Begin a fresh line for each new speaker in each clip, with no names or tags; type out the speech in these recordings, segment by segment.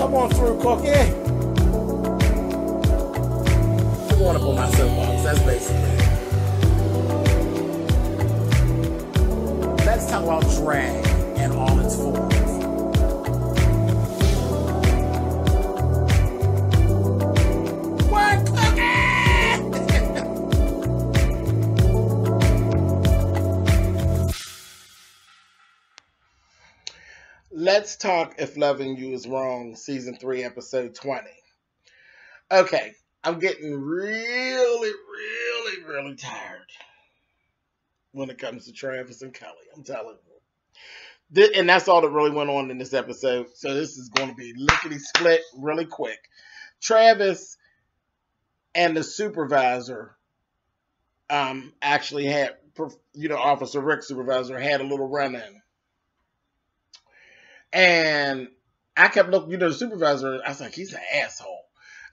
Come on through, Cookie. I want to put my soapbox. That's basically it. Let's talk about drag and all its forms. What, Cookie? Let's talk If Loving You Is Wrong, Season 3, Episode 20. Okay, I'm getting really tired when it comes to Travis and Kelly. I'm telling you. And that's all that really went on in this episode. So this is going to be lickety-split really quick. Travis and the supervisor actually had, Officer Rick supervisor had a little run-in. And I kept looking, the supervisor, I was like, he's an asshole,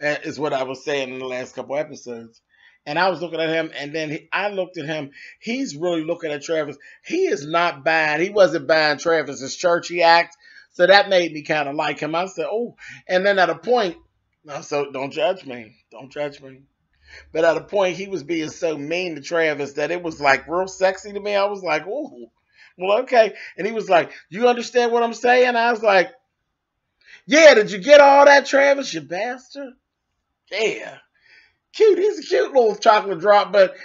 is what I was saying in the last couple episodes. And I was looking at him, and then I looked at him. He's really looking at Travis. He wasn't buying Travis's churchy act. So that made me kind of like him. I said, oh, and then at a point, so don't judge me. Don't judge me. But at a point, he was being so mean to Travis that it was like real sexy to me. I was like, ooh. Well, okay. And he was like, you understand what I'm saying? I was like, yeah, did you get all that, Travis, you bastard? Yeah. Cute. He's a cute little chocolate drop, but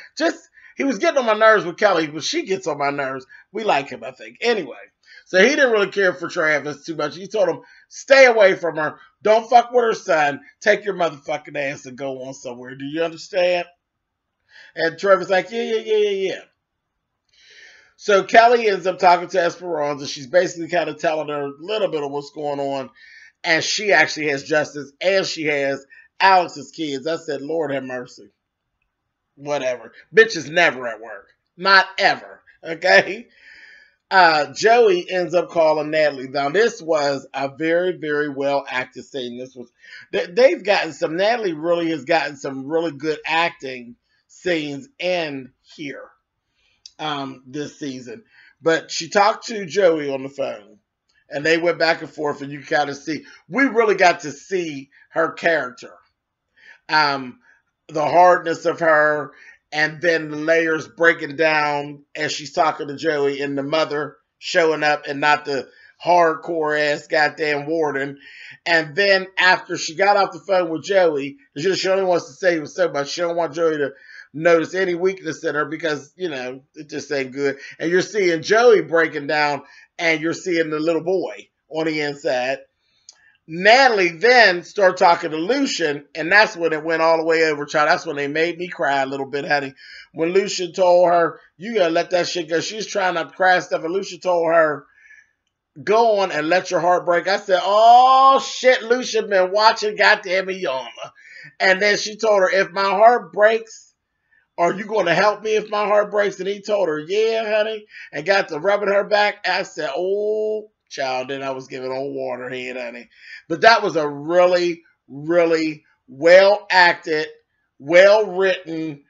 he was getting on my nerves with Kelly, but she gets on my nerves. We like him, I think. Anyway, so he didn't really care for Travis too much. He told him, stay away from her. Don't fuck with her son. Take your motherfucking ass and go on somewhere. Do you understand? And Travis like, yeah. So Kelly ends up talking to Esperanza. She's basically kind of telling her a little bit of what's going on. And she actually has Justice, and she has Alex's kids. I said, Lord have mercy. Whatever. Bitch is never at work. Not ever. Okay? Joey ends up calling Natalie. Now, this was a very, very well acted scene. Natalie really has gotten some really good acting scenes in here. This season. But she talked to Joey on the phone, and they went back and forth, and you kind of see, we really got to see her character. The hardness of her, and then the layers breaking down as she's talking to Joey, and the mother showing up and not the hardcore ass goddamn warden. And then after she got off the phone with Joey, she only wants to say so much. She don't want Joey to notice any weakness in her because, it just ain't good. And you're seeing Joey breaking down, and you're seeing the little boy on the inside. Natalie then started talking to Lucian, and that's when it went all the way over, child. That's when they made me cry a little bit, honey. When Lucian told her, you gotta let that shit go. She's trying to cry stuff, and Lucian told her, go on and let your heart break. I said, oh shit, Lucian been watching goddamn Yama. And then she told her, if my heart breaks, are you going to help me if my heart breaks? And he told her, yeah, honey, and got to rubbing her back. I said, oh, child. Then I was giving old water head, honey. But that was a really, really well-acted, well-written,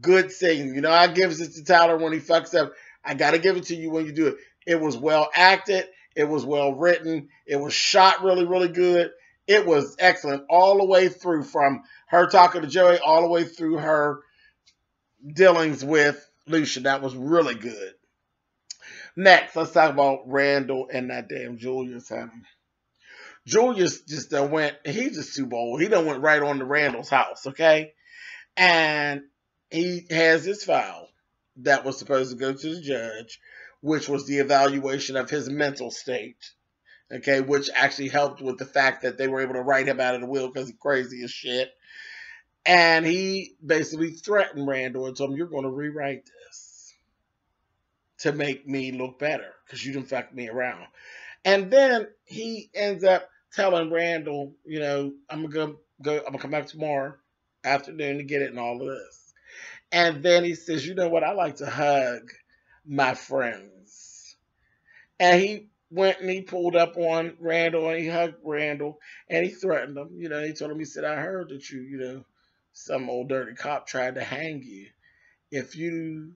good scene. I give it to Tyler when he fucks up. I got to give it to you when you do it. It was well-acted. It was well-written. It was shot really, really good. It was excellent all the way through, from her talking to Joey all the way through her dealings with Lucian. That was really good. Next, let's talk about Randall and that damn Julius. Julius just he's just too bold. He done went right on to Randall's house, okay? And he has his file that was supposed to go to the judge, which was the evaluation of his mental state, okay? Which actually helped with the fact that they were able to write him out of the will because he's crazy as shit. And he basically threatened Randall and told him, you're going to rewrite this to make me look better because you didn't fuck me around. And then he ends up telling Randall, I'm going to come back tomorrow afternoon to get it and all of this. And then he says, you know what? I like to hug my friends. And he went and he pulled up on Randall and he hugged Randall and he threatened him. He told him, he said, I heard that you, some old dirty cop tried to hang you. If you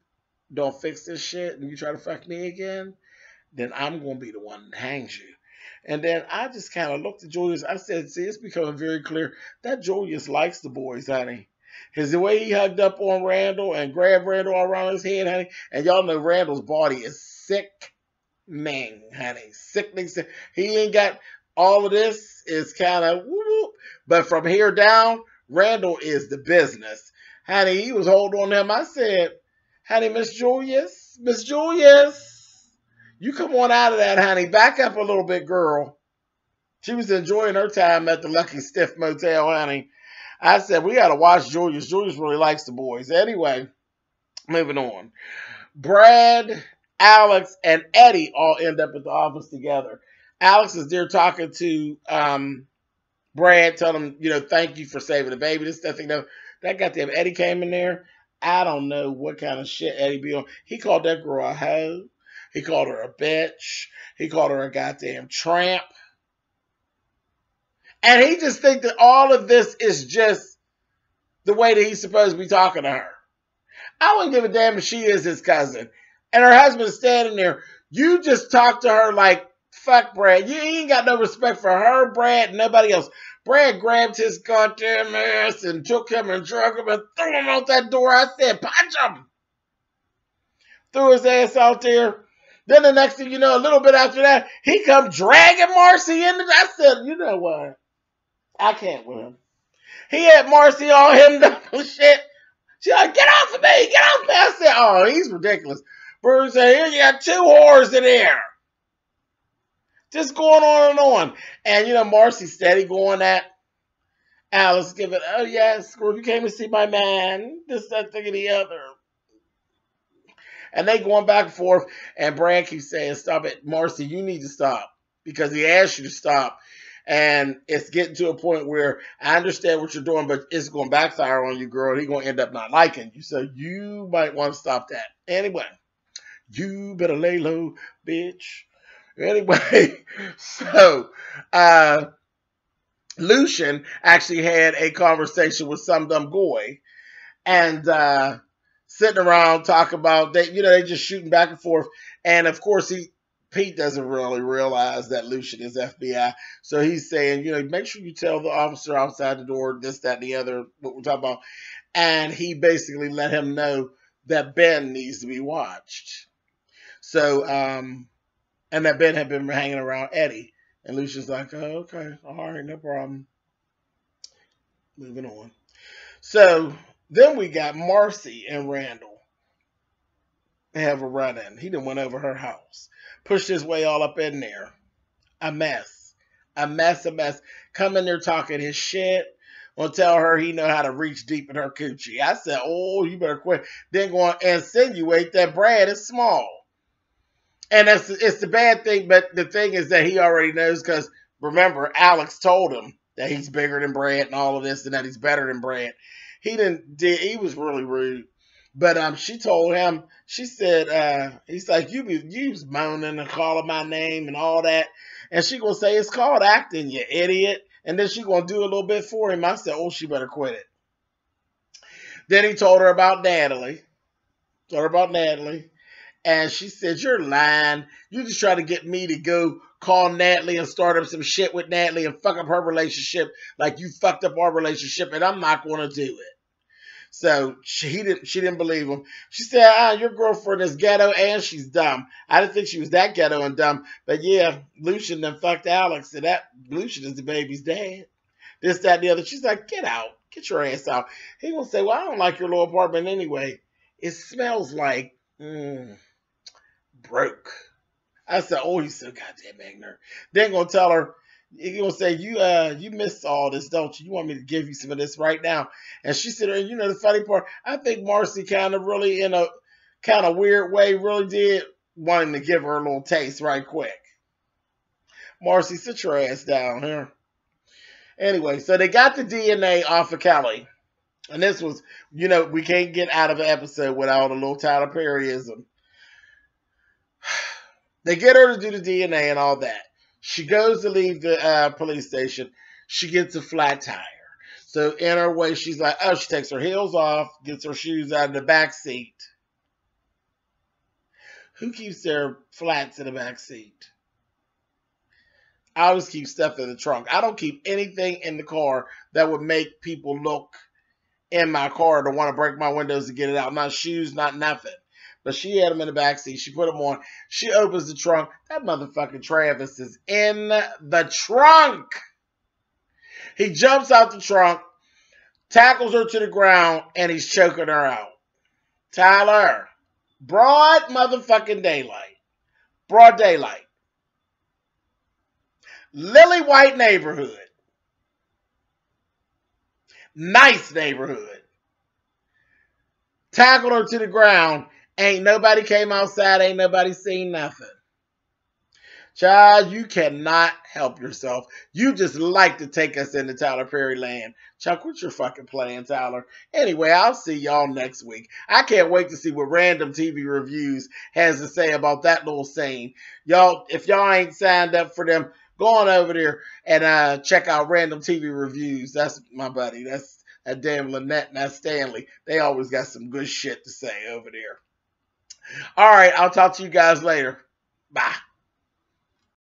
don't fix this shit and you try to fuck me again, then I'm going to be the one that hangs you. And then I just kind of looked at Julius. I said, see, it's becoming very clear that Julius likes the boys, honey. Because the way he hugged up on Randall and grabbed Randall around his head, honey. And y'all know Randall's body is sickening, honey. Sickening. He ain't got all of this. Is kind of whoop. But from here down, Randall is the business. Honey, he was holding on to him. I said, honey, Miss Julius, you come on out of that, honey. Back up a little bit, girl. She was enjoying her time at the Lucky Stiff Motel, honey. I said, we got to watch Julius. Julius really likes the boys. Anyway, moving on. Brad, Alex, and Eddie all end up at the office together. Alex is there talking to Brad, telling him, thank you for saving the baby. This, that thing, that goddamn Eddie came in there. I don't know what kind of shit Eddie be on. He called that girl a hoe. He called her a bitch. He called her a goddamn tramp. And he just thinks that all of this is just the way that he's supposed to be talking to her. I wouldn't give a damn if she is his cousin. And her husband is standing there. You just talk to her like, fuck Brad. You ain't got no respect for her, Brad, and nobody else. Brad grabbed his goddamn ass and took him and drug him and threw him out that door. I said, punch him. Threw his ass out there. Then the next thing you know, a little bit after that, he come dragging Marcy into I said, you know what? I can't with him. He had Marcy all hemmed up and shit. She's like, get off of me. Get off of me. I said, oh, he's ridiculous. Bruce said, here you got 2 whores in there. Just going on and on. And, Marcy steady going at Alice, giving, oh, yes, girl, you came to see my man. This, that, thing, and the other. And they going back and forth. And Brad keeps saying, stop it. Marcy, you need to stop. Because he asked you to stop. And it's getting to a point where I understand what you're doing, but it's going to backfire on you, girl. And he's going to end up not liking you. So you might want to stop that. Anyway, you better lay low, bitch. Anyway, so Lucian actually had a conversation with some dumb boy and sitting around talking about that, they just shooting back and forth. And of course, Pete doesn't really realize that Lucian is FBI. So he's saying, make sure you tell the officer outside the door, this, that, and the other, what we're talking about. And he basically let him know that Ben needs to be watched. So, and that Ben had been hanging around Eddie. And Lucian's like, oh, okay, all right, no problem. Moving on. So then we got Marcy and Randall. They have a run-in. He done went over her house. Pushed his way all up in there. A mess. A mess. Come in there talking his shit. Gonna tell her he know how to reach deep in her coochie. I said, oh, you better quit. Then gonna insinuate that Brad is small. And it's the bad thing, but the thing is that he already knows because, remember, Alex told him that he's bigger than Brad and all of this and that he's better than Brad. He was really rude. But she told him, she said, he's like, you was moaning and calling my name and all that. And she gonna say, it's called acting, you idiot. And then she gonna do a little bit for him. I said, oh, she better quit it. Then he told her about Natalie. And she said, you're lying. You just try to get me to go call Natalie and start up some shit with Natalie and fuck up her relationship like you fucked up our relationship, and I'm not going to do it. So she didn't believe him. She said, your girlfriend is ghetto and she's dumb. I didn't think she was that ghetto and dumb. But yeah, Lucian done fucked Alex, and that Lucian is the baby's dad. This, that, and the other. She's like, get out. Get your ass out. He gonna say, well, I don't like your little apartment anyway. It smells like broke. I said, oh, he's so goddamn ignorant. Then gonna tell her, he gonna say, you missed all this, don't you? You want me to give you some of this right now? And she said, the funny part, I think Marcy kind of really, in a kind of weird way, really did want him to give her a little taste right quick. Marcy, sit your ass down here. Anyway, so they got the DNA off of Kelly. And this was, we can't get out of an episode without a little Tyler Perryism. They get her to do the DNA and all that. She goes to leave the police station. She gets a flat tire. So in her way, she's like, oh, she takes her heels off, gets her shoes out of the back seat. Who keeps their flats in the back seat? I always keep stuff in the trunk. I don't keep anything in the car that would make people look in my car to want to break my windows to get it out. Not shoes, not nothing. But she had them in the backseat. She put them on. She opens the trunk. That motherfucking Travis is in the trunk. He jumps out the trunk, tackles her to the ground, and he's choking her out. Tyler, broad motherfucking daylight. Broad daylight. Lily White neighborhood. Nice neighborhood. Tackled her to the ground. Ain't nobody came outside. Ain't nobody seen nothing. Child, you cannot help yourself. You just like to take us into Tyler Perry land. Chuck, quit your fucking playing, Tyler. Anyway, I'll see y'all next week. I can't wait to see what Random TV Reviews has to say about that little scene. Y'all, if y'all ain't signed up for them, go on over there and check out Random TV Reviews. That's my buddy. That's that damn Lynette and that Stanley. They always got some good shit to say over there. All right, I'll talk to you guys later. Bye.